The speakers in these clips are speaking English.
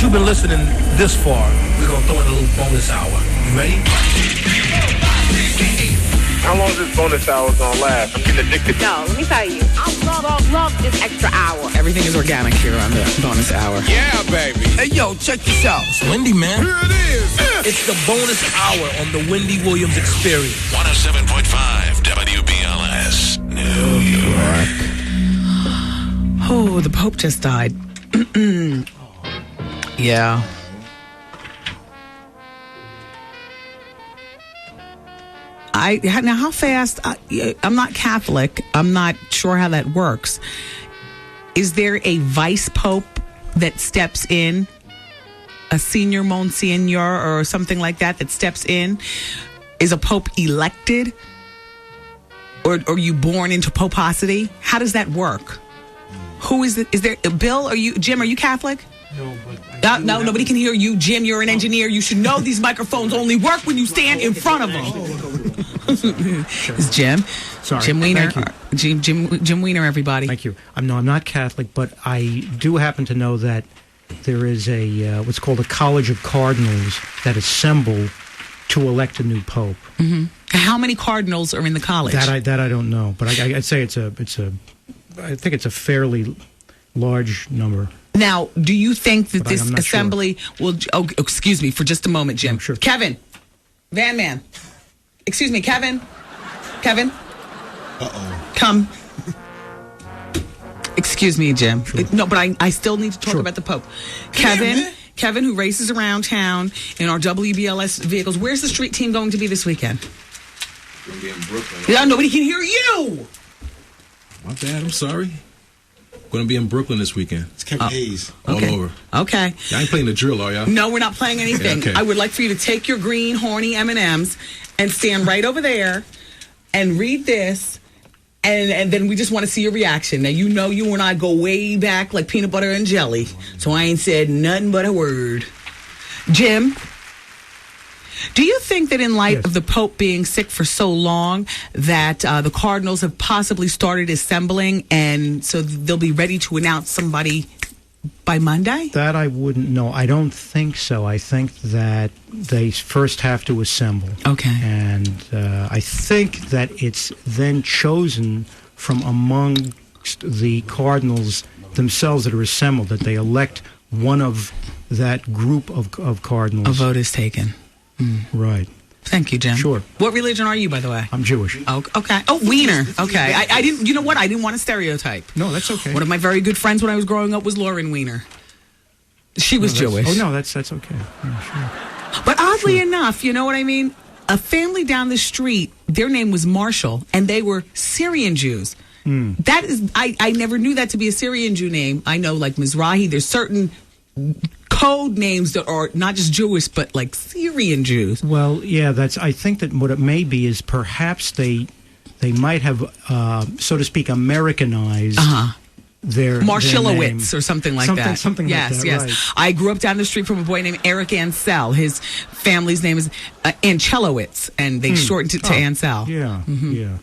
since you've been listening this far, we're going to throw in a little bonus hour. You ready? How long is this bonus hour going to last? I'm getting addicted. No, let me tell you. I love this extra hour. Everything is organic here on the bonus hour. Yeah, baby. Hey, yo, check this out. It's Wendy, man. Here it is. It's the bonus hour on the Wendy Williams Experience. 107.5 WBLS, New York. Oh, the Pope just died. Yeah. Now, how fast? I'm not Catholic. I'm not sure how that works. Is there a vice pope that steps in, a senior monsignor or something like that steps in? Is a pope elected, or are you born into poposity? How does that work? Who is it? Is there Bill? Are you Jim? Are you Catholic? No, but no, nobody can hear you. Jim, you're an engineer. You should know these microphones only work when you stand in front of them. It's Jim. Sorry. Jim Weiner. Thank you. Jim Weiner, everybody. Thank you. I'm not Catholic, but I do happen to know that there is a what's called a College of Cardinals that assemble to elect a new pope. Mm-hmm. How many cardinals are in the college? That I don't know, but I'd say I think it's a fairly large number. Now, do you think that this I'm not assembly will... Oh, excuse me for just a moment, Jim. Sure. Kevin. Van Man. Excuse me, Kevin. Kevin. Uh-oh. Come. Excuse me, Jim. Sure. No, but I still need to talk Sure. about the Pope. Come here, man. Kevin, who races around town in our WBLS vehicles. Where's the street team going to be this weekend? We're going to be in Brooklyn. Yeah, nobody can hear you. My bad. I'm sorry. Going to be in Brooklyn this weekend. It's Kevin Hayes all over. Okay. Y'all ain't playing the drill, are y'all? No, we're not playing anything. Yeah, okay. I would like for you to take your green, horny M&Ms and stand right over there and read this, and then we just want to see your reaction. Now, you know you and I go way back like peanut butter and jelly, so I ain't said nothing but a word. Jim, do you think that in light of the Pope being sick for so long that the Cardinals have possibly started assembling, and so they'll be ready to announce somebody by Monday? That I wouldn't know. I don't think so. I think that they first have to assemble. Okay. And I think that it's then chosen from among the Cardinals themselves that are assembled, that they elect one of that group of Cardinals. A vote is taken. Right. Thank you, Jim. Sure. What religion are you, by the way? I'm Jewish. Oh, okay. Oh, Wiener. Okay. I didn't. You know what? I didn't want to stereotype. No, that's okay. One of my very good friends when I was growing up was Lauren Wiener. She was Jewish. Oh no, that's okay. Yeah, sure. But oddly enough, you know what I mean? A family down the street, their name was Marshall, and they were Syrian Jews. That is, I never knew that to be a Syrian Jew name. I know, like Mizrahi, there's certain code names that are not just Jewish, but like Syrian Jews. Well, yeah, I think that what it may be is perhaps they might have, so to speak, Americanized their Marshallowitz or something like that. Something yes, like that. Yes, Right. I grew up down the street from a boy named Eric Ansel. His family's name is Anchelowitz, and they shortened it to Ansel. Yeah, yeah.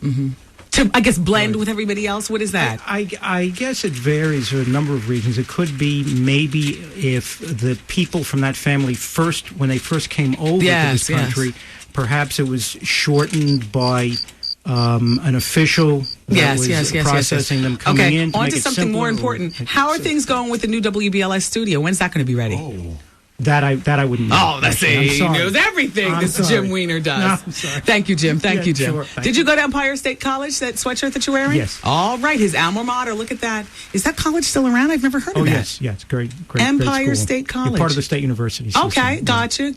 To, I guess, blend with everybody else. What is that? I guess it varies for a number of reasons. It could be maybe if the people from that family when they first came over to this country, perhaps it was shortened by an official that was processing them coming in. On to something more important. How are things going with the new WBLS studio? When's that going to be ready? Oh. That I wouldn't know. Oh, that's he knows everything. This Jim Weiner does. No, I'm sorry. Thank you, Jim. Thank you, Jim. Sure. Did you go to Empire State College, that sweatshirt that you're wearing? Yes. All right, his alma mater. Look at that. Is that college still around? I've never heard of that. Yes, it's great. Empire great State College. You're part of the state university system. Okay, gotcha.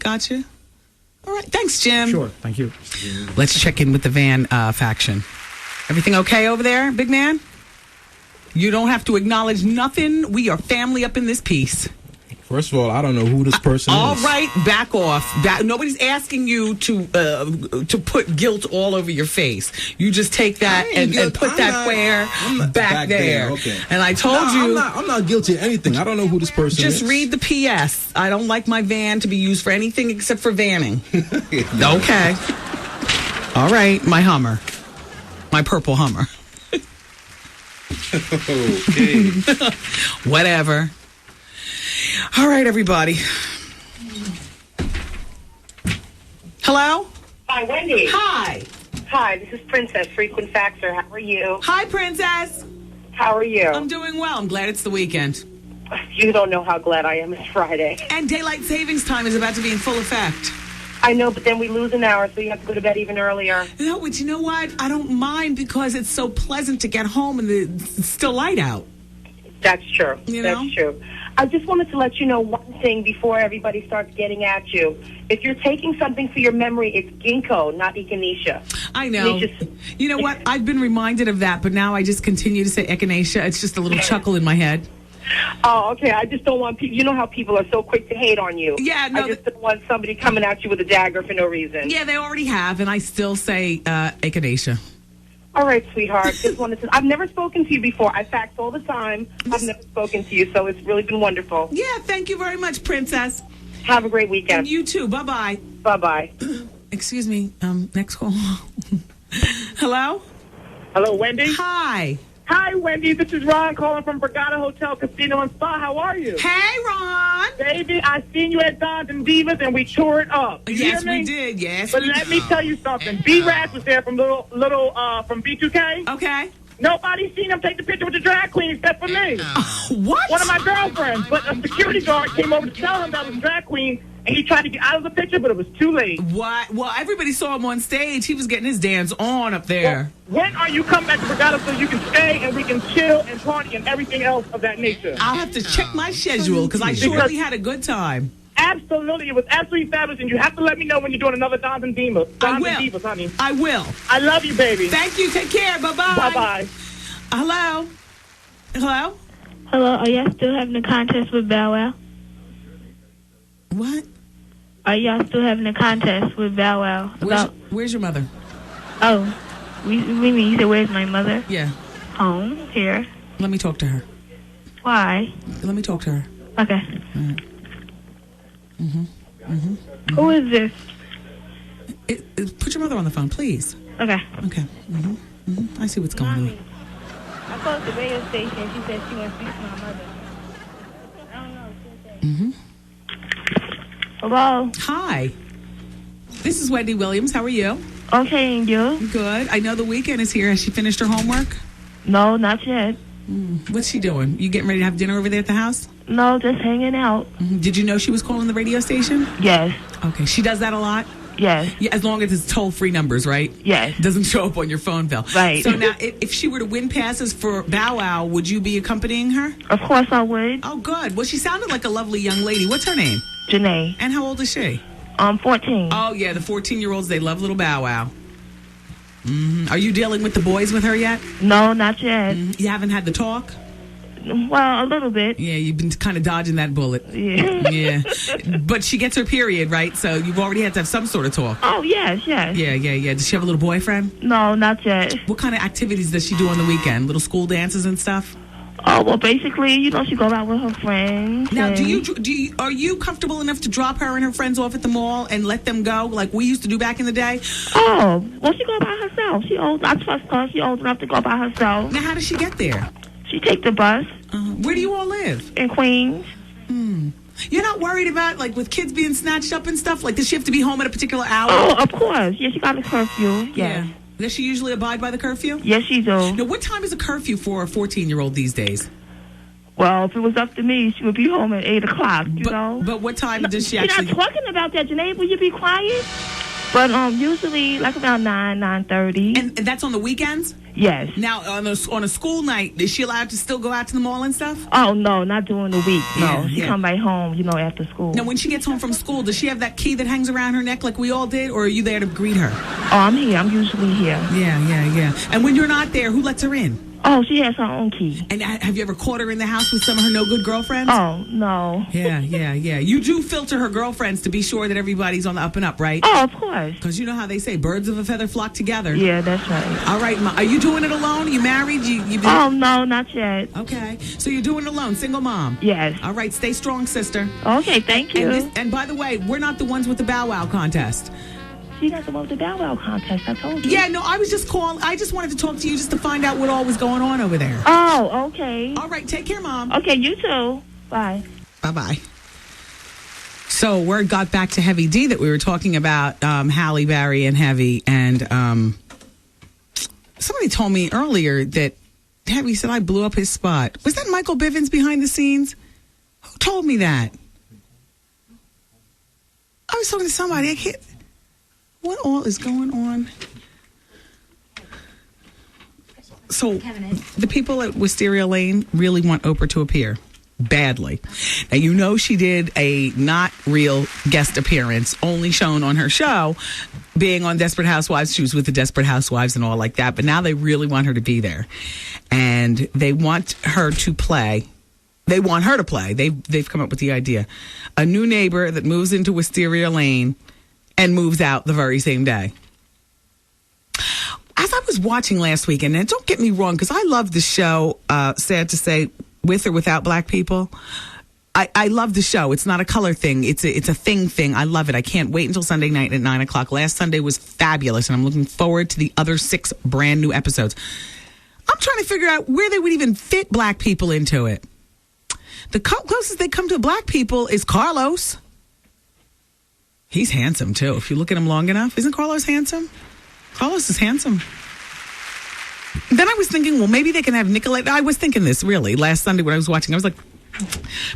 All right, thanks, Jim. Sure, thank you. Let's check in with the Van faction. Everything okay over there, big man? You don't have to acknowledge nothing. We are family up in this piece. First of all, I don't know who this person All is. right, back off. Nobody's asking you to put guilt all over your face. You just take that and put that where back there. Okay. And I told you, I'm not guilty of anything. I don't know who this person is. just read the PS. I don't like my van to be used for anything except for vanning. Okay. All right, my Hummer. My purple Hummer. Okay. Whatever. All right, everybody. Hello? Hi, Wendy. Hi. Hi, this is Princess, Frequent Faxer. How are you? Hi, Princess. How are you? I'm doing well. I'm glad it's the weekend. You don't know how glad I am it's Friday. And daylight savings time is about to be in full effect. I know, but then we lose an hour, so you have to go to bed even earlier. No, but you know what? I don't mind because it's so pleasant to get home and it's still light out. That's true. That's true. I just wanted to let you know one thing before everybody starts getting at you. If you're taking something for your memory, it's ginkgo, not echinacea. I know. You know what? I've been reminded of that, but now I just continue to say echinacea. It's just a little chuckle in my head. Oh, okay. I just don't want people. You know how people are so quick to hate on you. Yeah, no. I just don't want somebody coming at you with a dagger for no reason. Yeah, they already have, and I still say echinacea. All right, sweetheart. Just wanted to. I've never spoken to you before. I fax all the time. I've never spoken to you, so it's really been wonderful. Yeah, thank you very much, Princess. Have a great weekend. And you too. Bye-bye. Bye-bye. Excuse me. Next call. Hello? Hello, Wendy. Hi. Hi, Wendy. This is Ron calling from Borgata Hotel, Casino, and Spa. How are you? Hey, Ron. Baby, I seen you at Dons and Divas, and we tore it up. You Yes, hear me? we did. Yes, But we let did. me tell you something. B-Rats was there from from B2K. Okay. Nobody seen him take the picture with the drag queen except for me. What? One of my girlfriends. But a security guard came over to tell him that was a drag queen, and he tried to get out of the picture, but it was too late. What? Well, everybody saw him on stage. He was getting his dance on up there. Well, when are you coming back to Borgata so you can stay and we can chill and party and everything else of that nature? I'll have to check my schedule because I surely had a good time. Absolutely. It was absolutely fabulous, and you have to let me know when you're doing another Dons and Divas. Dons and Divas, honey. I will. I love you, baby. Thank you. Take care. Bye-bye. Bye-bye. Hello? Hello? Hello, are y'all still having a contest with Bow Wow? What? Are y'all still having a contest with Bow Wow? Where's your mother? Oh, we mean you said, where's my mother? Yeah. Home, here. Let me talk to her. Why? Let me talk to her. Okay. Mm-hmm. Who is this? Put your mother on the phone, please. Okay. Okay. I see what's going on. I called the radio station. She said she wants to speak to my mother. I don't know. Hello. Hi. This is Wendy Williams. How are you? Okay, and you? Good. I know the weekend is here. Has she finished her homework? No, not yet. What's she doing? You getting ready to have dinner over there at the house? No, just hanging out. Did you know she was calling the radio station? Yes. Okay. She does that a lot? Yes. Yeah, as long as it's toll-free numbers, right? Yes. Doesn't show up on your phone bill. Right. So now, if she were to win passes for Bow Wow, would you be accompanying her? Of course I would. Oh, good. Well, she sounded like a lovely young lady. What's her name? Janae. And how old is she? 14. Oh, yeah, the 14-year-olds, they love little Bow Wow. Are you dealing with the boys with her yet? No, not yet. You haven't had the talk? Well, a little bit. Yeah, you've been kind of dodging that bullet. Yeah. Yeah. But she gets her period, right? So you've already had to have some sort of talk. Oh, yes. Yeah. Does she have a little boyfriend? No, not yet. What kind of activities does she do on the weekend? Little school dances and stuff? Oh, well, basically, she goes out with her friends. Now, are you comfortable enough to drop her and her friends off at the mall and let them go like we used to do back in the day? Oh, well, she go by herself. I trust her. She's old enough to go by herself. Now, how does she get there? She take the bus. Where do you all live? In Queens. You're not worried about, like, with kids being snatched up and stuff? Like, does she have to be home at a particular hour? Oh, of course. Yeah, she got a curfew. Yes. Yeah. Does she usually abide by the curfew? Yes, she do. Now, what time is a curfew for a 14-year-old these days? Well, if it was up to me, she would be home at 8 o'clock, you know? But what time does she actually... You're not talking about that, Janae. Will you be quiet? But usually, like around 9:30. And that's on the weekends? Yes. Now, on a school night, is she allowed to still go out to the mall and stuff? Oh, no, not during the week. No, Yeah, she come right home, after school. Now, when she gets home from school, does she have that key that hangs around her neck like we all did, or are you there to greet her? Oh, I'm here. I'm usually here. Yeah. And when you're not there, who lets her in? Oh, she has her own key. And have you ever caught her in the house with some of her no-good girlfriends? Oh, no. Yeah. You do filter her girlfriends to be sure that everybody's on the up and up, right? Oh, of course. Because you know how they say, birds of a feather flock together. Yeah, that's right. All right, are you doing it alone? Are you married? Oh, no, not yet. Okay. So you're doing it alone, single mom? Yes. All right, stay strong, sister. Okay, thank you. And by the way, we're not the ones with the Bow Wow contest. She got the one with the Bow Wow contest, I told you. Yeah, no, I was just calling. I just wanted to talk to you just to find out what all was going on over there. Oh, okay. All right, take care, Mom. Okay, you too. Bye. Bye-bye. So word got back to Heavy D that we were talking about Halle Berry and Heavy, and somebody told me earlier that Heavy said I blew up his spot. Was that Michael Bivins behind the scenes? Who told me that? I was talking to somebody. I can't. What all is going on? So the people at Wisteria Lane really want Oprah to appear badly. Now, you know she did a not real guest appearance, only shown on her show, being on Desperate Housewives. She was with the Desperate Housewives and all like that. But now they really want her to be there. And they want her to play. They want her to play. They've come up with the idea. A new neighbor that moves into Wisteria Lane and moves out the very same day. As I was watching last weekend, and don't get me wrong, because I love the show, sad to say, with or without black people. I love the show. It's not a color thing. It's a thing. I love it. I can't wait until Sunday night at 9 o'clock. Last Sunday was fabulous, and I'm looking forward to the other 6 brand new episodes. I'm trying to figure out where they would even fit black people into it. The closest they come to black people is Carlos. He's handsome, too. If you look at him long enough. Isn't Carlos handsome? Carlos is handsome. Then I was thinking, well, maybe they can have Nicolette. I was thinking this, really. Last Sunday when I was watching, I was like,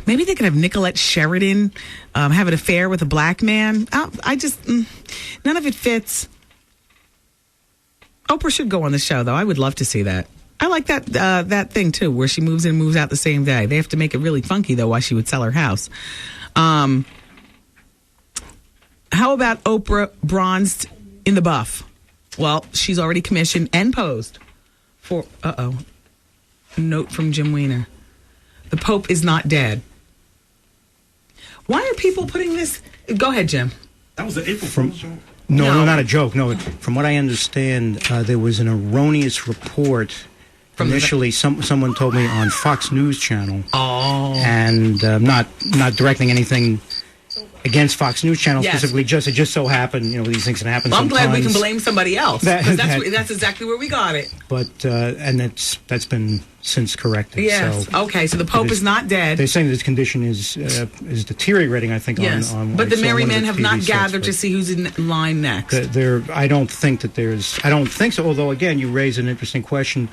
maybe they could have Nicolette Sheridan have an affair with a black man. None of it fits. Oprah should go on the show, though. I would love to see that. I like that thing, too, where she moves in and moves out the same day. They have to make it really funky, though, why she would sell her house. How about Oprah bronzed in the buff? Well, she's already commissioned and posed for, note from Jim Weiner. The Pope is not dead. Why are people putting this? Go ahead, Jim. That was the April Fool's joke. No, not a joke. No, from what I understand, there was an erroneous report. Initially, someone told me on Fox News Channel. Oh. And not directing anything against Fox News Channel specifically. It just so happened, these things can happen. Well, I'm glad we can blame somebody else. That's exactly where we got it. But and that's been since corrected. Yes. So okay. So the Pope is not dead. They're saying that his condition is deteriorating. I think. Yes. But the merry men have not gathered to see who's in line next. I don't think so. Although again, you raise an interesting question.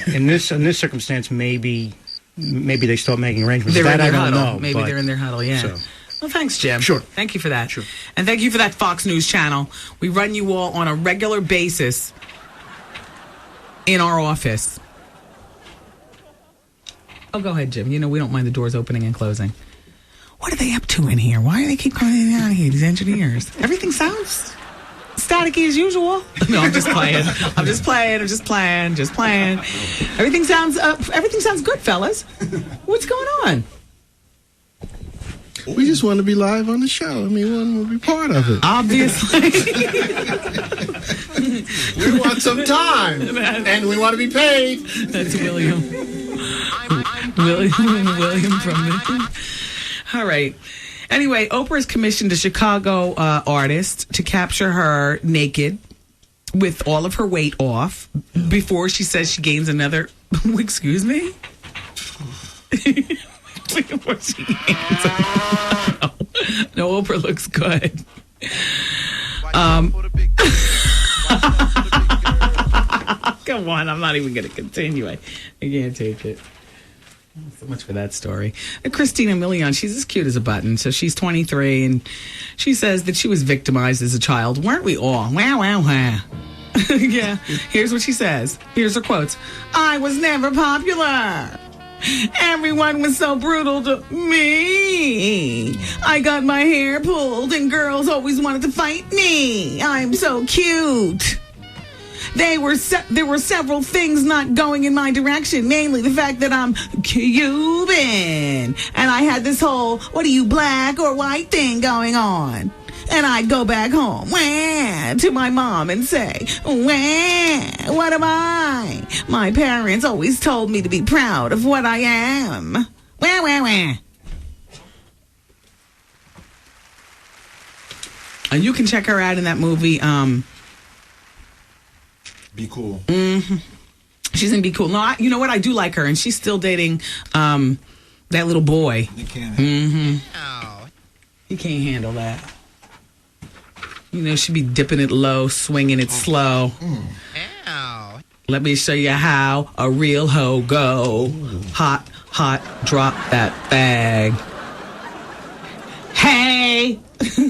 in this circumstance, maybe they start making arrangements. They're that in their I don't huddle. know. Maybe they're in their huddle. Yeah. So. Well, thanks, Jim. Sure. Thank you for that. Sure. And thank you for that Fox News Channel. We run you all on a regular basis in our office. Oh, go ahead, Jim. We don't mind the doors opening and closing. What are they up to in here? Why do they keep coming in and out of here, these engineers? Everything sounds staticky as usual. No, I'm just playing. Just playing. Everything sounds good, fellas. What's going on? We just want to be live on the show. We want to be part of it. Obviously. We want some time. And we want to be paid. That's William. William from the... All right. Anyway, Oprah has commissioned a Chicago artist to capture her naked with all of her weight off before she says she gains another... Excuse me? No, Oprah looks good. Come on, I'm not even going to continue. I can't take it. So much for that story. Christina Milian, she's as cute as a button. So she's 23, and she says that she was victimized as a child. Weren't we all? Wow. Yeah, here's what she says. Here's her quotes. I was never popular. Everyone was so brutal to me. I got my hair pulled and girls always wanted to fight me. I'm so cute. There were several things not going in my direction, mainly the fact that I'm Cuban. And I had this whole, what are you, black or white thing going on. And I'd go back home to my mom and say, what am I? My parents always told me to be proud of what I am. And you can check her out in that movie. Be Cool. Mm-hmm. She's in Be Cool. No, you know what? I do like her, and she's still dating that little boy. Nick Cannon. Mm-hmm. Oh. He can't handle that. You know, she'd be dipping it low, swinging it slow. Ow. Let me show you how a real hoe go. Hot, hot, drop that bag. Hey!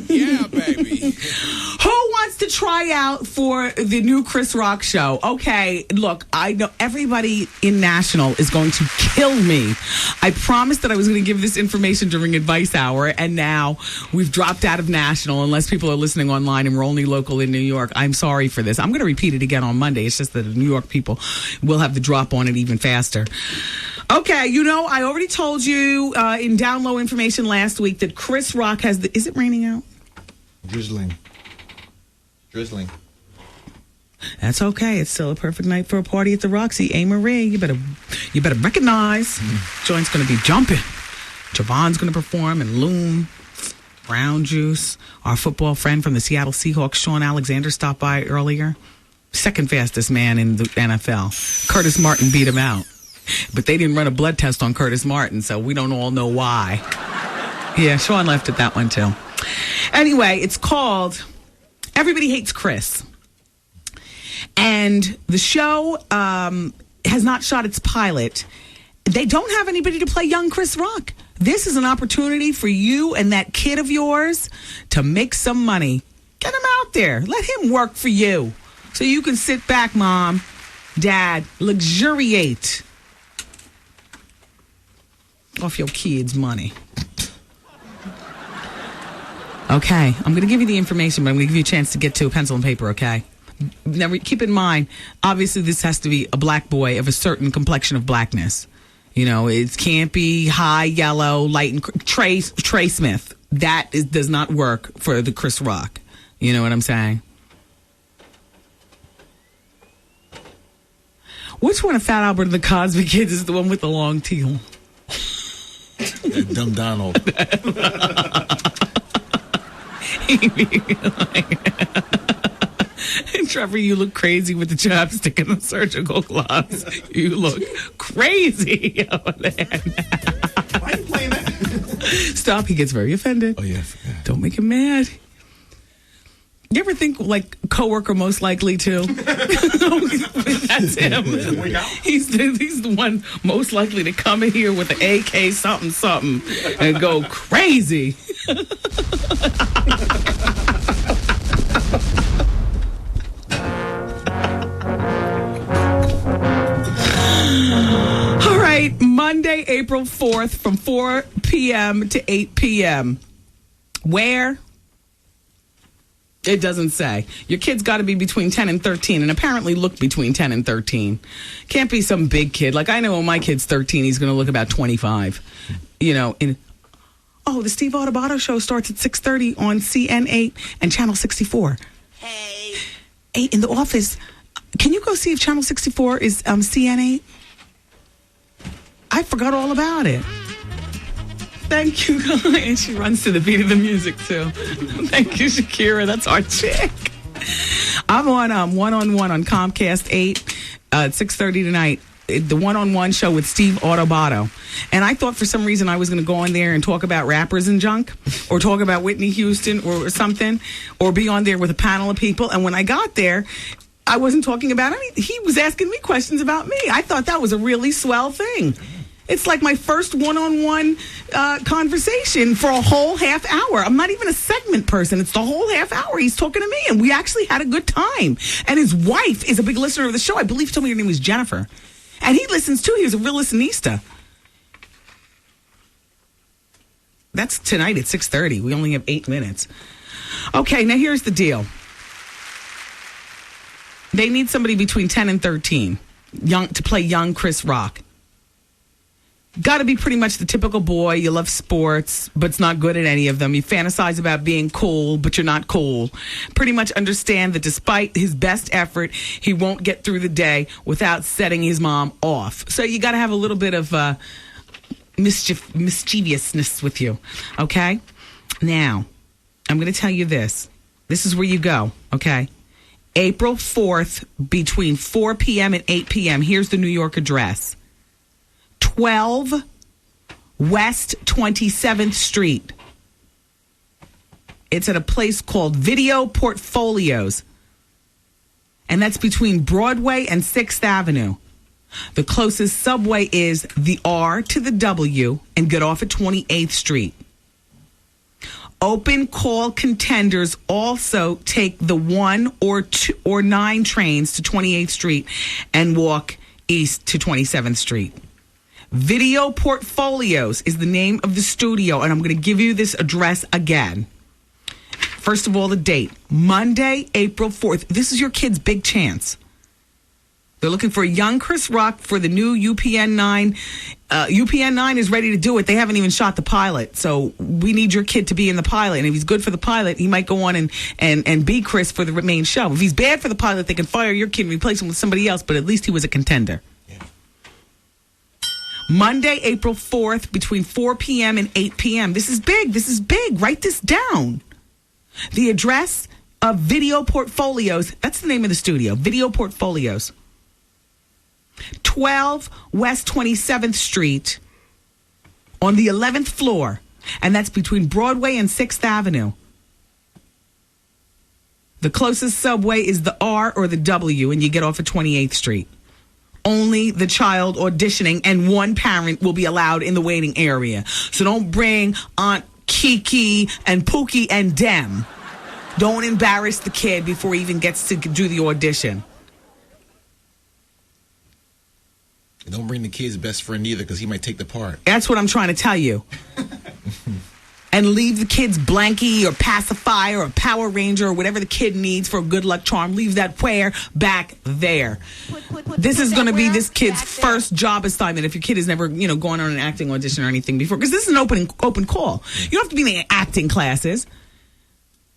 Yeah, baby. Who wants to try out for the new Chris Rock show? Okay, look, I know everybody in National is going to kill me. I promised that I was going to give this information during Advice Hour, and now we've dropped out of National unless people are listening online and we're only local in New York. I'm sorry for this. I'm going to repeat it again on Monday. It's just that the New York people will have the drop on it even faster. Okay, you know, I already told you in down low information last week that Chris Rock has the... Is it raining out? Drizzling. That's okay. It's still a perfect night for a party at the Roxy. A. Marie, you better recognize. Joint's going to be jumping. Javon's going to perform and Loom. Brown Juice. Our football friend from the Seattle Seahawks, Sean Alexander, stopped by earlier. Second fastest man in the NFL. Curtis Martin beat him out. But they didn't run a blood test on Curtis Martin, so we don't all know why. Yeah, Sean left at that one, too. Anyway, it's called Everybody Hates Chris. And the show has not shot its pilot. They don't have anybody to play young Chris Rock. This is an opportunity for you and that kid of yours to make some money. Get him out there. Let him work for you. So you can sit back, Mom, Dad, luxuriate off your kids' money. Okay, I'm going to give you the information, but I'm going to give you a chance to get to a pencil and paper, okay? Now, keep in mind, obviously this has to be a black boy of a certain complexion of blackness. You know, it can't be high yellow, light, and Trey Smith. That does not work for the Chris Rock. You know what I'm saying? Which one of Fat Albert and the Cosby Kids is the one with the long teal? Dumb Donald. Trevor, you look crazy with the chopstick and the surgical gloves. You look crazy over there. Why are you playing that? Stop, he gets very offended. Oh, yeah. Don't make him mad. You ever think, like, coworker most likely to? That's him. He's the one most likely to come in here with the AK something and go crazy. All right, Monday, April 4th from 4 p.m. to 8 p.m. Where? It doesn't say. Your kid's got to be between 10 and 13 and apparently look between 10 and 13. Can't be some big kid. Like, I know when my kid's 13, he's going to look about 25. You know, the Steve Autobato show starts at 6:30 on CN8 and Channel 64. Hey. 8 in the office. Can you go see if Channel 64 is CN8? I forgot all about it. Thank you, and she runs to the beat of the music, too. Thank you, Shakira. That's our chick. I'm on one-on-one on Comcast 8 at 6:30 tonight. The one-on-one show with Steve Autobato. And I thought for some reason I was going to go on there and talk about rappers and junk, or talk about Whitney Houston or something, or be on there with a panel of people. And when I got there, I wasn't talking about anything. He was asking me questions about me. I thought that was a really swell thing. It's like my first one-on-one conversation for a whole half hour. I'm not even a segment person. It's the whole half hour he's talking to me, and we actually had a good time. And his wife is a big listener of the show. I believe he told me her name was Jennifer. And he listens, too. He was a real listenista. That's tonight at 6:30. We only have 8 minutes. Okay, now here's the deal. They need somebody between 10 and 13 to play young Chris Rock. Got to be pretty much the typical boy. You love sports, but it's not good at any of them. You fantasize about being cool, but you're not cool. Pretty much understand that despite his best effort, he won't get through the day without setting his mom off. So you got to have a little bit of mischievousness with you, okay? Now, I'm going to tell you this. This is where you go, okay? April 4th, between 4 p.m. and 8 p.m. Here's the New York address. 12 West 27th Street. It's at a place called Video Portfolios. And that's between Broadway and 6th Avenue. The closest subway is the R to the W and get off at 28th Street. Open call contenders also take the 1 or 2 or 9 trains to 28th Street and walk east to 27th Street. Video Portfolios is the name of the studio, and I'm going to give you this address again. First of all, the date, Monday, April 4th. This is your kid's big chance. They're looking for a young Chris Rock for the new UPN 9. UPN 9 is ready to do it. They haven't even shot the pilot. So we need your kid to be in the pilot. And if he's good for the pilot, he might go on and be Chris for the main show. If he's bad for the pilot, they can fire your kid and replace him with somebody else. But at least he was a contender. Yeah. Monday, April 4th, between 4 p.m. and 8 p.m. This is big. This is big. Write this down. The address of Video Portfolios, that's the name of the studio, Video Portfolios. 12 West 27th Street on the 11th floor, and that's between Broadway and 6th Avenue. The closest subway is the R or the W, and you get off at 28th Street. Only the child auditioning and one parent will be allowed in the waiting area. So don't bring Aunt Kiki and Pookie and Dem. Don't embarrass the kid before he even gets to do the audition. Don't bring the kid's best friend either, because he might take the part. That's what I'm trying to tell you. And leave the kid's blankie or pacifier or Power Ranger or whatever the kid needs for a good luck charm. Leave that where back there. This is going to be this kid's first job assignment if your kid has never, gone on an acting audition or anything before. Because this is an open call. You don't have to be in the acting classes.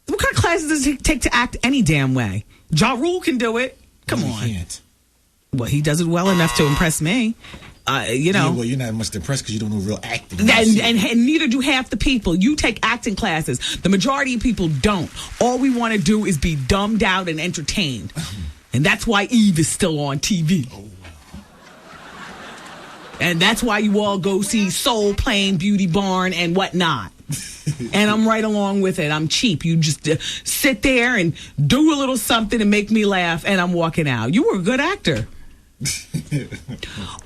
What kind of classes does it take to act any damn way? Ja Rule can do it. Come on. He can't. Well, he does it well enough to impress me. Yeah, well, you're not much impressed because you don't know real acting. And neither do half the people. You take acting classes. The majority of people don't. All we want to do is be dumbed out and entertained. And that's why Eve is still on TV. Oh, wow. And that's why you all go see Soul Plane, Beauty Barn, and whatnot. And I'm right along with it. I'm cheap. You just sit there and do a little something and make me laugh, and I'm walking out. You were a good actor.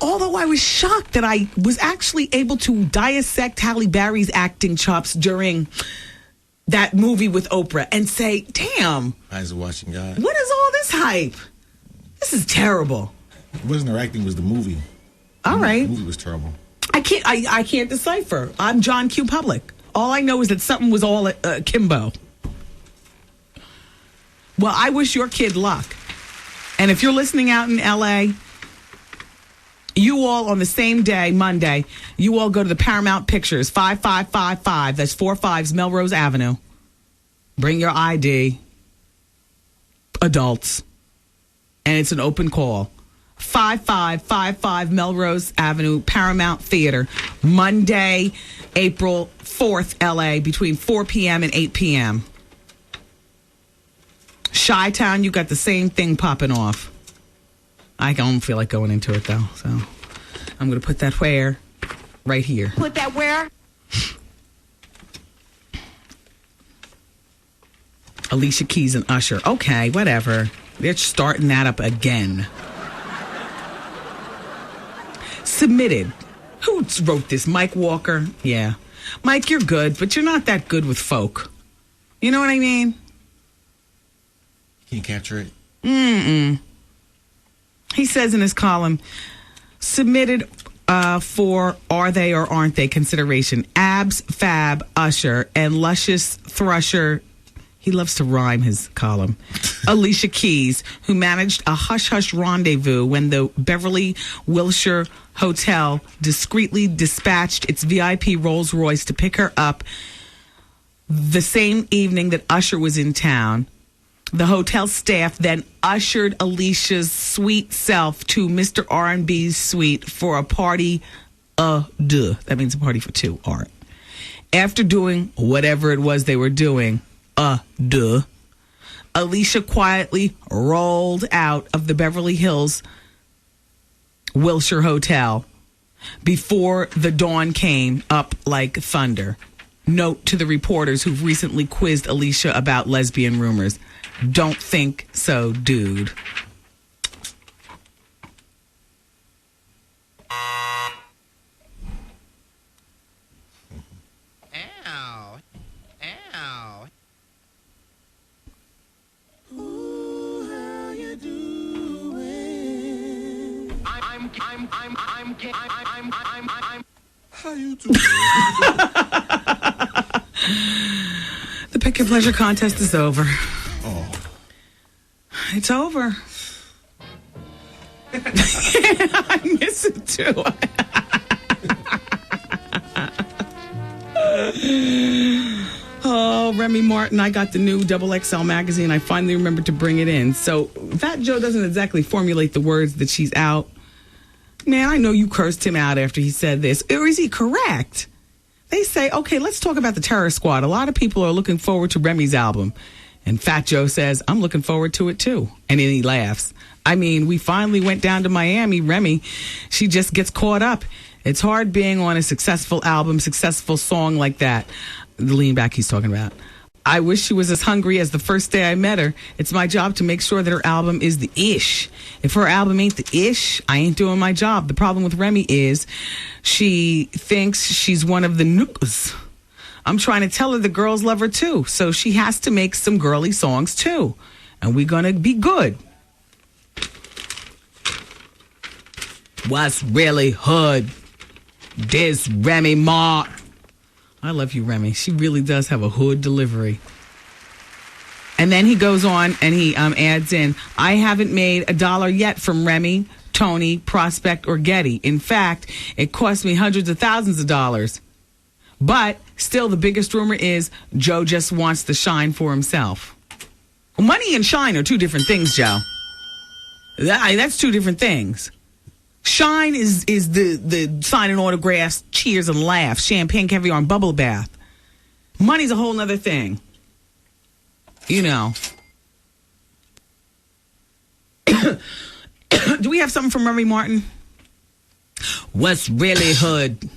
Although I was shocked that I was actually able to dissect Halle Berry's acting chops during that movie with Oprah and say, damn. Eyes of Watching God. What is all this hype? This is terrible. It wasn't her acting, it was the movie. All right. The movie was terrible. I can't decipher. I'm John Q. Public. All I know is that something was all Kimbo. Well, I wish your kid luck. And if you're listening out in L.A., you all on the same day, Monday, you all go to the Paramount Pictures, 5555. That's 45's Melrose Avenue. Bring your ID. Adults. And it's an open call. 5555 Melrose Avenue, Paramount Theater. Monday, April 4th, L.A., between 4 p.m. and 8 p.m. Chi-Town, you got the same thing popping off. I don't feel like going into it, though, so I'm going to put that where right here. Put that where? Alicia Keys and Usher. Okay, whatever. They're starting that up again. Submitted. Who wrote this? Mike Walker? Yeah. Mike, you're good, but you're not that good with folk. You know what I mean? Can't capture it. Mm-mm. He says in his column, submitted for Are They or Aren't They consideration. Abs, Fab, Usher, and Luscious Thrusher. He loves to rhyme his column. Alicia Keys, who managed a hush-hush rendezvous when the Beverly Wilshire Hotel discreetly dispatched its VIP Rolls Royce to pick her up the same evening that Usher was in town. The hotel staff then ushered Alicia's sweet self to Mr. R&B's suite for a party deux. That means a party for two, Art. After doing whatever it was they were doing, deux, Alicia quietly rolled out of the Beverly Hills Wilshire Hotel before the dawn came up like thunder. Note to the reporters who've recently quizzed Alicia about lesbian rumors. Don't think so, dude. Ow. Ow. How you doing? The Pick Your Pleasure contest is over. Oh. It's over. I miss it too. Oh, Remy Martin, I got the new XXL magazine. I finally remembered to bring it in. So Fat Joe doesn't exactly formulate the words that she's out. Man, I know you cursed him out after he said this. Or is he correct? They say, okay, let's talk about the Terror Squad. A lot of people are looking forward to Remy's album. And Fat Joe says, I'm looking forward to it too. And then he laughs. I mean, we finally went down to Miami. Remy, she just gets caught up. It's hard being on a successful album, successful song like that. The lean back he's talking about. I wish she was as hungry as the first day I met her. It's my job to make sure that her album is the ish. If her album ain't the ish, I ain't doing my job. The problem with Remy is she thinks she's one of the nooks. I'm trying to tell her the girls love her too. So she has to make some girly songs too. And we're going to be good. What's really hood? This Remy Ma. I love you, Remy. She really does have a hood delivery. And then he goes on and he adds in, I haven't made $1 yet from Remy, Tony, Prospect, or Getty. In fact, it cost me hundreds of thousands of dollars. But still, the biggest rumor is Joe just wants to shine for himself. Money and shine are two different things, Joe. That's two different things. Shine is the signing autographs, cheers and laughs, champagne, caviar, and bubble bath. Money's a whole nother thing. You know. Do we have something from Remy Martin? What's really hood?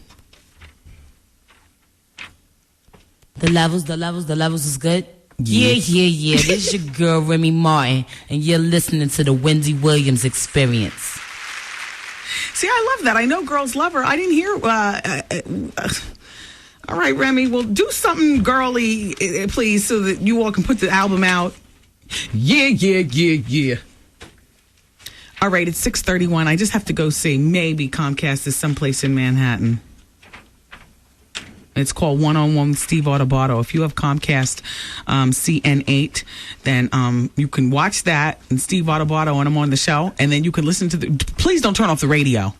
The levels is good. Yeah. This is your girl Remy Martin, and you're listening to the Wendy Williams Experience. See, I love that. I know girls love her. I didn't hear. All right, Remy, well, do something girly, please, so that you all can put the album out. Yeah. All right, it's 6:31. I just have to go see. Maybe Comcast is someplace in Manhattan. It's called One-on-One with Steve Autobato. If you have Comcast CN8, then you can watch that and Steve Autobato when I'm on the show, and then you can listen to please don't turn off the radio.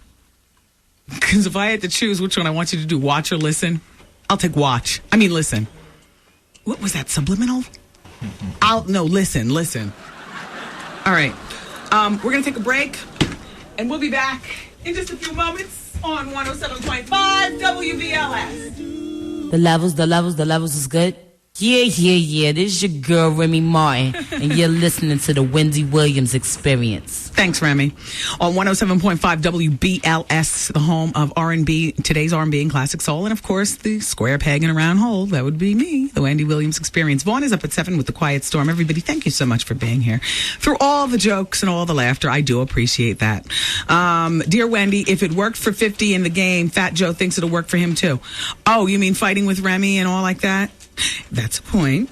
Because if I had to choose which one I want you to do, watch or listen, I'll take watch. I mean, listen. What was that, subliminal? Listen. All right. We're going to take a break, and we'll be back in just a few moments on 107.5 WBLS. The levels is good. Yeah. This is your girl Remy Martin, and you're listening to the Wendy Williams Experience. Thanks, Remy. On 107.5 WBLS, the home of R&B, today's R&B and classic soul, and of course the square peg in a round hole. That would be me, the Wendy Williams Experience. Vaughn is up at 7 with the Quiet Storm. Everybody, thank you so much for being here. Through all the jokes and all the laughter, I do appreciate that. Dear Wendy, if it worked for 50 in the game, Fat Joe thinks it'll work for him too. Oh, you mean fighting with Remy and all like that? That's a point.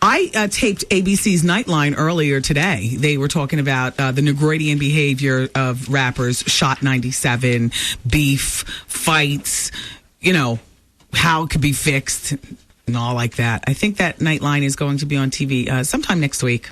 I taped ABC's Nightline earlier today. They were talking about the Negroidian behavior of rappers, Shot 97, beef, fights, how it could be fixed and all like that. I think that Nightline is going to be on TV sometime next week.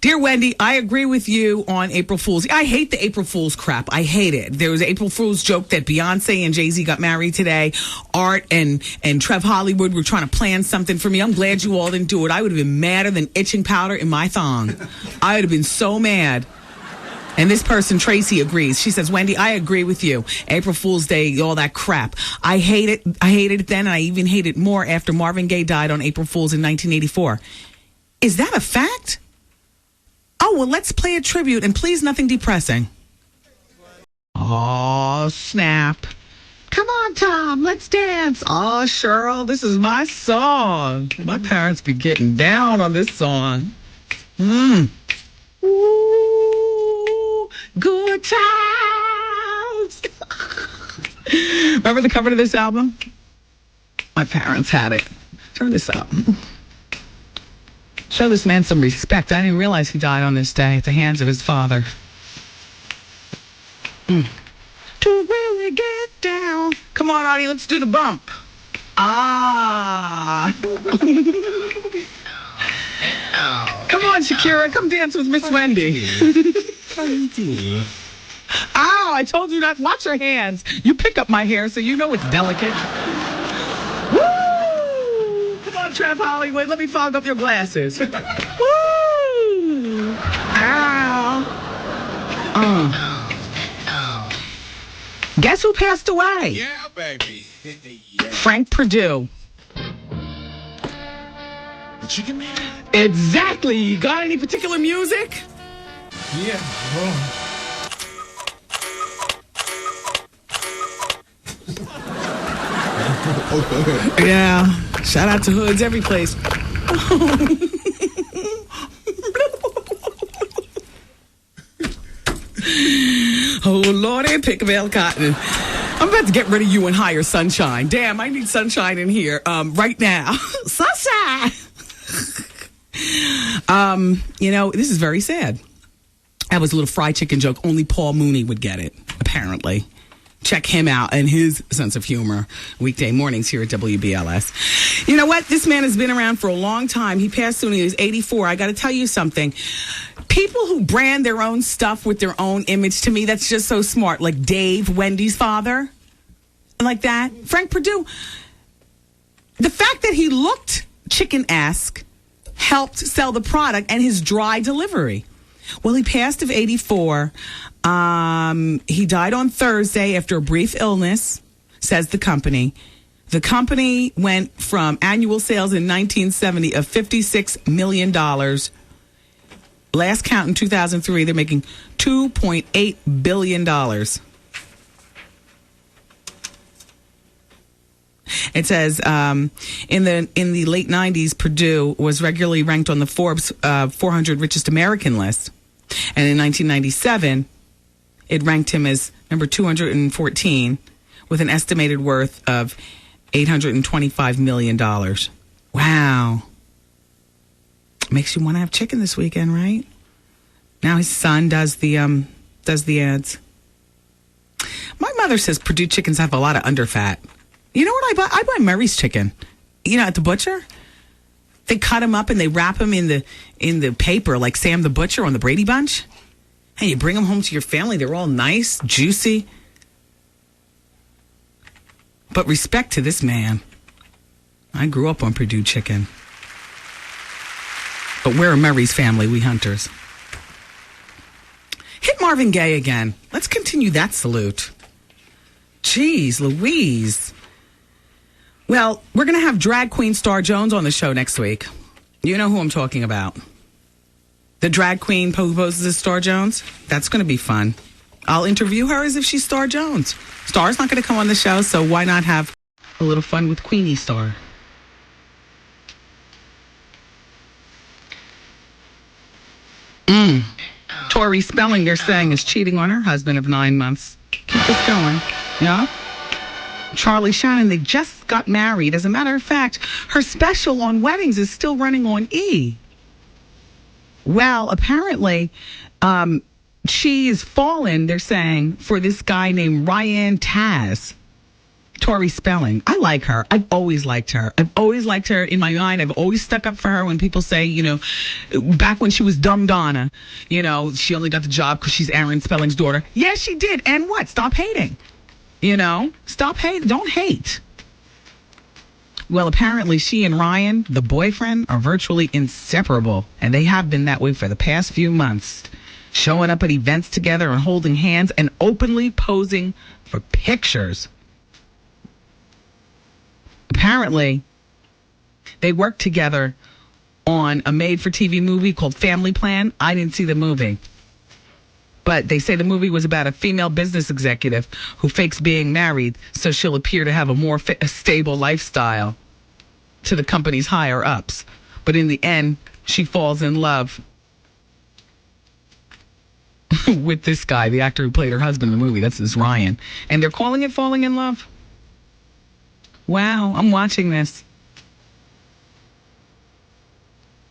Dear Wendy, I agree with you on April Fool's. I hate the April Fool's crap. I hate it. There was an April Fool's joke that Beyonce and Jay-Z got married today. Art and Trev Hollywood were trying to plan something for me. I'm glad you all didn't do it. I would have been madder than itching powder in my thong. I would have been so mad. And this person, Tracy, agrees. She says, Wendy, I agree with you. April Fool's Day, all that crap. I hate it. I hated it then, and I even hate it more after Marvin Gaye died on April Fool's in 1984. Is that a fact? Oh, well, let's play a tribute, and please nothing depressing. Oh, snap. Come on, Tom, let's dance. Oh, Cheryl, this is my song. My parents be getting down on this song. Ooh, good times. Remember the cover to this album? My parents had it. Turn this up. Show this man some respect. I didn't realize he died on this day at the hands of his father. To really get down. Come on, Artie, let's do the bump. Ah. Come on, Shakira, come dance with Miss Wendy. How you doing? Ow, I told you not. Watch your hands. You pick up my hair, so you know it's delicate. Woo! Come on, Trev Hollywood. Let me fog up your glasses. Woo! Ow. Guess who passed away? Yeah, baby. Frank Purdue. The Chicken Man? Exactly. You got any particular music? Yeah. Oh. Yeah. Shout out to hoods every place. Oh, Lordy, pick a bell cotton. I'm about to get rid of you and hire Sunshine. Damn, I need Sunshine in here right now. Sunshine! This is very sad. That was a little fried chicken joke. Only Paul Mooney would get it, apparently. Check him out and his sense of humor. Weekday mornings here at WBLS. You know what? This man has been around for a long time. He passed when he was 84. I got to tell you something. People who brand their own stuff with their own image, to me, that's just so smart. Like Dave, Wendy's father. Like that. Frank Purdue. The fact that he looked chicken-esque helped sell the product and his dry delivery. Well, he passed of 84. He died on Thursday after a brief illness, says the company. The company went from annual sales in 1970 of $56 million. Last count in 2003, they're making $2.8 billion. It says in the late 90s, Purdue was regularly ranked on the Forbes 400 richest American list. And in 1997, it ranked him as number 214 with an estimated worth of $825 million. Wow. Makes you want to have chicken this weekend, right? Now his son does the ads. My mother says Purdue chickens have a lot of underfat. You know what I buy? I buy Murray's chicken. You know, at the butcher, they cut them up and they wrap them in the paper like Sam the Butcher on the Brady Bunch. And you bring them home to your family. They're all nice, juicy. But respect to this man. I grew up on Purdue chicken. But we're a Murray's family, we hunters. Hit Marvin Gaye again. Let's continue that salute. Jeez Louise. Well, we're going to have drag queen Star Jones on the show next week. You know who I'm talking about. The drag queen who poses as Star Jones. That's going to be fun. I'll interview her as if she's Star Jones. Star's not going to come on the show, so why not have a little fun with Queenie Star? Tori Spelling, they're saying, is cheating on her husband of 9 months. Keep this going. Yeah? Charlie Shannon, they just got married. As a matter of fact, her special on weddings is still running on E! Well, apparently, she is fallen, they're saying, for this guy named Ryan Taz. Tori Spelling. I like her. I've always liked her. I've always liked her in my mind. I've always stuck up for her when people say, you know, back when she was Dumb Donna, you know, she only got the job because she's Aaron Spelling's daughter. Yes, she did. And what? Stop hating. You know? Stop hating. Don't hate. Well, apparently she and Ryan, the boyfriend, are virtually inseparable. And they have been that way for the past few months. Showing up at events together and holding hands and openly posing for pictures. Apparently, they worked together on a made-for-TV movie called Family Plan. I didn't see the movie. But they say the movie was about a female business executive who fakes being married so she'll appear to have a more stable lifestyle to the company's higher ups. But in the end, she falls in love with this guy, the actor who played her husband in the movie. That's this Ryan. And they're calling it Falling in Love? Wow, I'm watching this.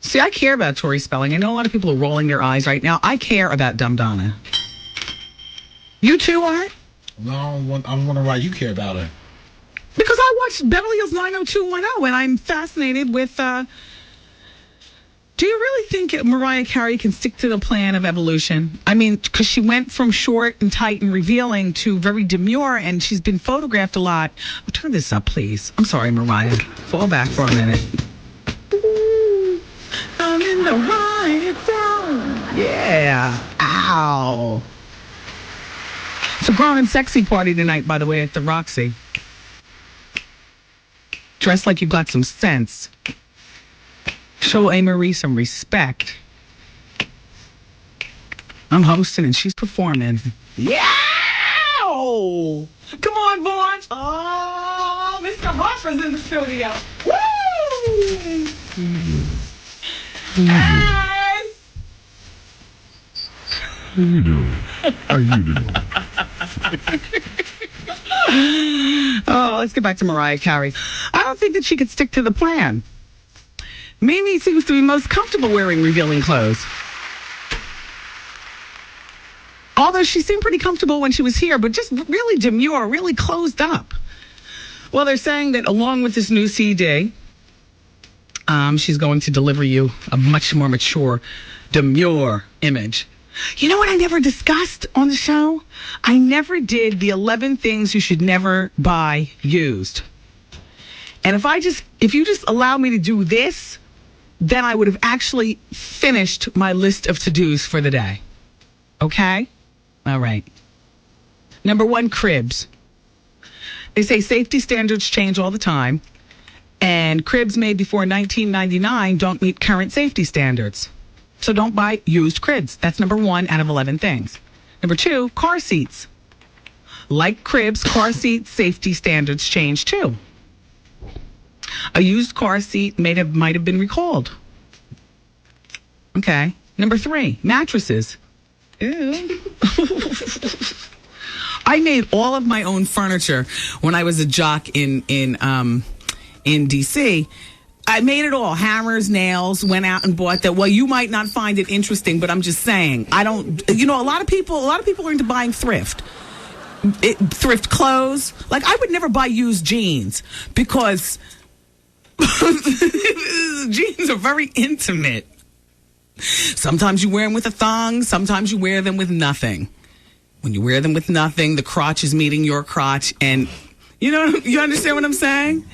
See, I care about Tori Spelling. I know a lot of people are rolling their eyes right now. I care about Dumb Donna. You too, Art? No, I'm wondering why you care about her. Because I watched Beverly Hills 90210, and I'm fascinated with... Do you really think Mariah Carey can stick to the plan of evolution? I mean, because she went from short and tight and revealing to very demure, and she's been photographed a lot. Oh, turn this up, please. I'm sorry, Mariah. Fall back for a minute. I'm in the riot zone. Yeah. Ow. It's a grown and sexy party tonight, by the way, at the Roxy. Dress like you got some sense. Show A. Marie some respect. I'm hosting and she's performing. Yeah! Come on, Vaughn. Oh, Mr. Harper's in the studio. Woo! Hi! How you doing? How you doing? Oh, let's get back to Mariah Carey. I don't think that she could stick to the plan. Mimi seems to be most comfortable wearing revealing clothes. Although she seemed pretty comfortable when she was here, but just really demure, really closed up. Well, they're saying that along with this new CD, she's going to deliver you a much more mature, demure image. You know what I never discussed on the show? I never did the 11 things you should never buy used. And if you just allow me to do this, then I would have actually finished my list of to-dos for the day. Okay? All right. Number 1, cribs. They say safety standards change all the time, and cribs made before 1999 don't meet current safety standards. So don't buy used cribs. That's number 1 out of 11 things. Number 2, car seats. Like cribs, car seat safety standards change too. A used car seat might have been recalled. Okay. Number 3, mattresses. Ew. I made all of my own furniture when I was a jock in DC. I made it all. Hammers, nails, went out and bought that. Well, you might not find it interesting, but I'm just saying. A lot of people are into buying thrift. Thrift clothes. Like, I would never buy used jeans because jeans are very intimate. Sometimes you wear them with a thong. Sometimes you wear them with nothing. When you wear them with nothing, the crotch is meeting your crotch. And you understand what I'm saying?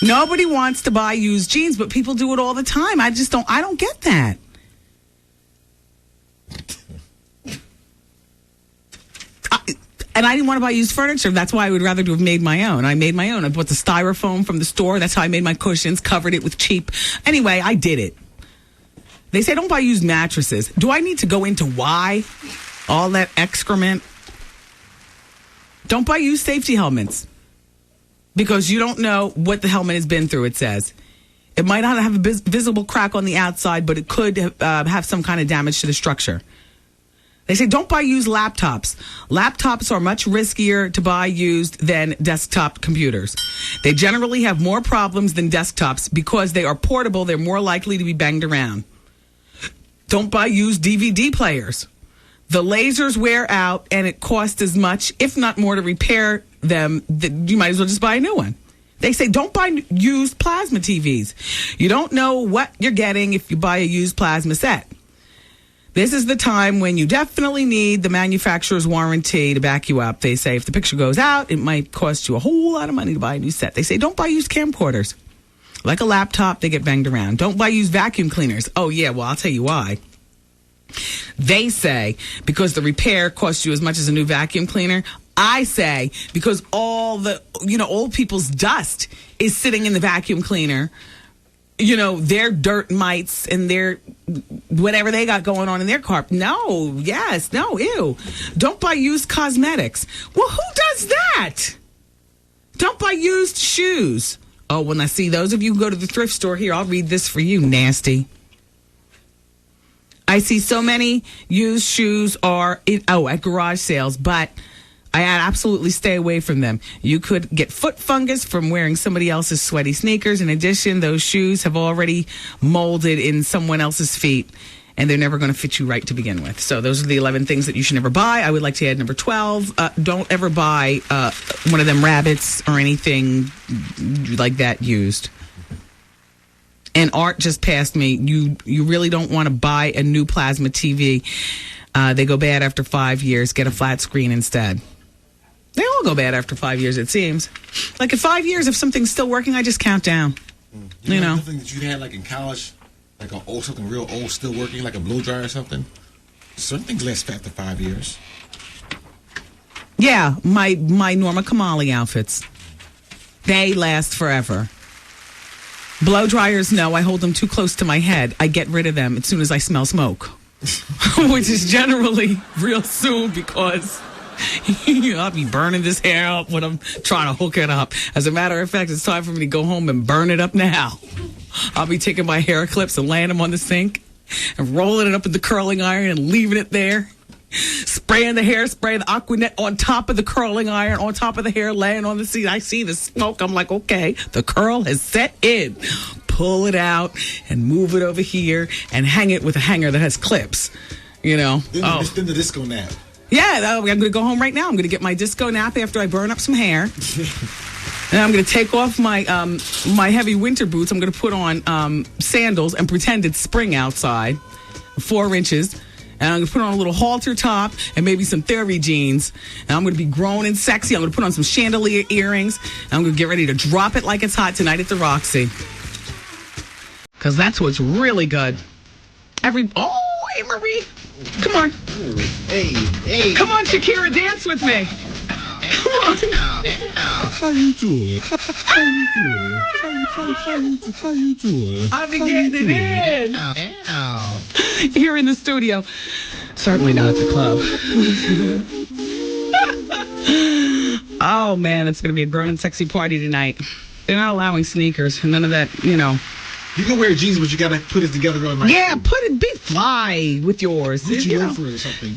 Nobody wants to buy used jeans, but people do it all the time. I don't get that. And I didn't want to buy used furniture. That's why I would rather have made my own. I made my own. I bought the styrofoam from the store. That's how I made my cushions, covered it with cheap. Anyway, I did it. They say don't buy used mattresses. Do I need to go into why? All that excrement? Don't buy used safety helmets. Because you don't know what the helmet has been through, it says. It might not have a visible crack on the outside, but it could have some kind of damage to the structure. They say don't buy used laptops. Laptops are much riskier to buy used than desktop computers. They generally have more problems than desktops because they are portable. They're more likely to be banged around. Don't buy used DVD players. The lasers wear out and it costs as much, if not more, to repair them. You might as well just buy a new one. They say don't buy used plasma TVs. You don't know what you're getting if you buy a used plasma set. This is the time when you definitely need the manufacturer's warranty to back you up. They say if the picture goes out, it might cost you a whole lot of money to buy a new set. They say don't buy used camcorders. Like a laptop, they get banged around. Don't buy used vacuum cleaners. Oh, yeah, well, I'll tell you why. They say because the repair costs you as much as a new vacuum cleaner. I say because all the, old people's dust is sitting in the vacuum cleaner their dirt mites and their whatever they got going on in their carpet. No, ew. Don't buy used cosmetics. Well, who does that? Don't buy used shoes. Oh, when I see those of you who go to the thrift store, here, I'll read this for you, nasty. I see so many used shoes at garage sales, but I absolutely stay away from them. You could get foot fungus from wearing somebody else's sweaty sneakers. In addition, those shoes have already molded in someone else's feet, and they're never going to fit you right to begin with. So those are the 11 things that you should never buy. I would like to add number 12. Don't ever buy one of them rabbits or anything like that used. And Art just passed me. You really don't want to buy a new plasma TV. They go bad after 5 years. Get a flat screen instead. They all go bad after 5 years, it seems. Like at 5 years, if something's still working, I just count down. You know something that you had like in college, like something real old still working, like a blow dryer or something? Certain things last after 5 years. Yeah, my Norma Kamali outfits. They last forever. Blow dryers, no, I hold them too close to my head. I get rid of them as soon as I smell smoke. Which is generally real soon because I'll be burning this hair up when I'm trying to hook it up. As a matter of fact, it's time for me to go home and burn it up now. I'll be taking my hair clips and laying them on the sink and rolling it up in the curling iron and leaving it there. Spraying the hairspray, the Aquanet on top of the curling iron, on top of the hair, laying on the seat. I see the smoke. I'm like, okay, the curl has set in. Pull it out and move it over here and hang it with a hanger that has clips. Then the disco nap. Yeah, I'm going to go home right now. I'm going to get my disco nap after I burn up some hair. And I'm going to take off my my heavy winter boots. I'm going to put on sandals and pretend it's spring outside, 4 inches. And I'm going to put on a little halter top and maybe some Theory jeans. And I'm going to be grown and sexy. I'm going to put on some chandelier earrings. And I'm going to get ready to drop it like it's hot tonight at the Roxy. Because that's what's really good. Oh, hey, Marie. Come on. Hey. Come on, Shakira, dance with me. Come on. How you doing? How you doing? I've been getting it in. Here in the studio. Certainly not at the club. Oh, man, it's going to be a grown and sexy party tonight. They're not allowing sneakers. None of that, You can wear jeans, but you got to put it together. Yeah, be fly with yours. Put you over it or something.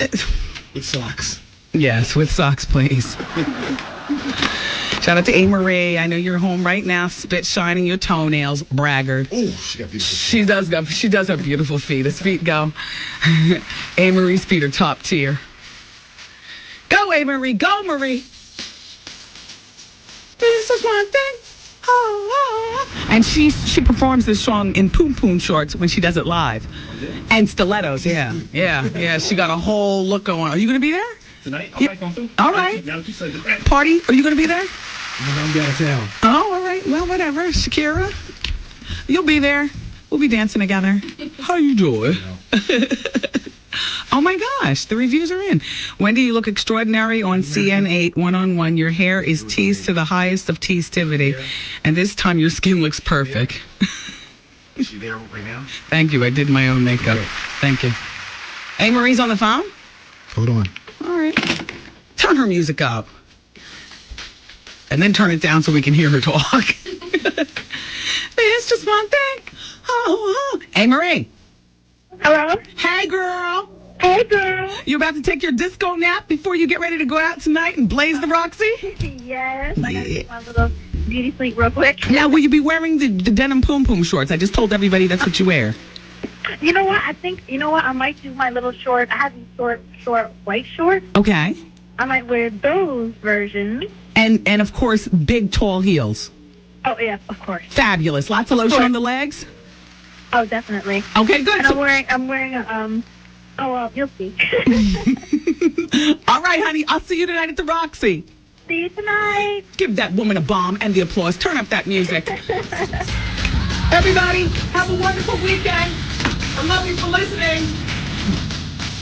With socks. Yes, with socks, please. Shout out to A. Marie. I know you're home right now, spit shining your toenails, braggart. Oh, she got beautiful feet. She does have beautiful feet. As feet go. A. Marie's feet are top tier. Go, A. Marie. Go, Marie. This is one thing. And she performs this song in poom poom shorts when she does it live. And stilettos, yeah. She got a whole look going. Are you going to be there? Tonight? All right. Party? Are you going to be there? I'm going to be out of town. Oh, all right. Well, whatever. Shakira, you'll be there. We'll be dancing together. How you doing? Oh, my gosh. The reviews are in. Wendy, you look extraordinary on CN8 one-on-one. Your hair is teased to the highest of teastivity. And this time your skin looks perfect. Is she there right now? Thank you. I did my own makeup. Thank you. Hey, Marie's on the phone? Hold on. All right. Turn her music up. And then turn it down so we can hear her talk. It's just one thing. Oh. Hey, Marie. Hello? Hey, girl. Hey, girl. You about to take your disco nap before you get ready to go out tonight and blaze the Roxy? Yes. I got to get my little beauty sleep real quick. Now, will you be wearing the denim poom poom shorts? I just told everybody that's what you wear. You know what? I might do my little short. I have these short white shorts. Okay. I might wear those versions. And of course, big, tall heels. Oh, yeah, of course. Fabulous. Lots of lotion on the legs? Oh, definitely. Okay, good. And I'm wearing a, you'll see. All right, honey. I'll see you tonight at the Roxy. See you tonight. Give that woman a bomb and the applause. Turn up that music. Everybody, have a wonderful weekend. I love you for listening.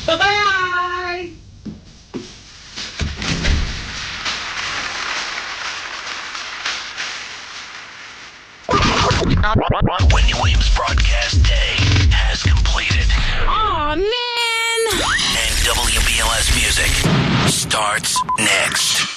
Bye-bye. Wendy Williams broadcast day has completed. Aw, man. And WBLS music starts next.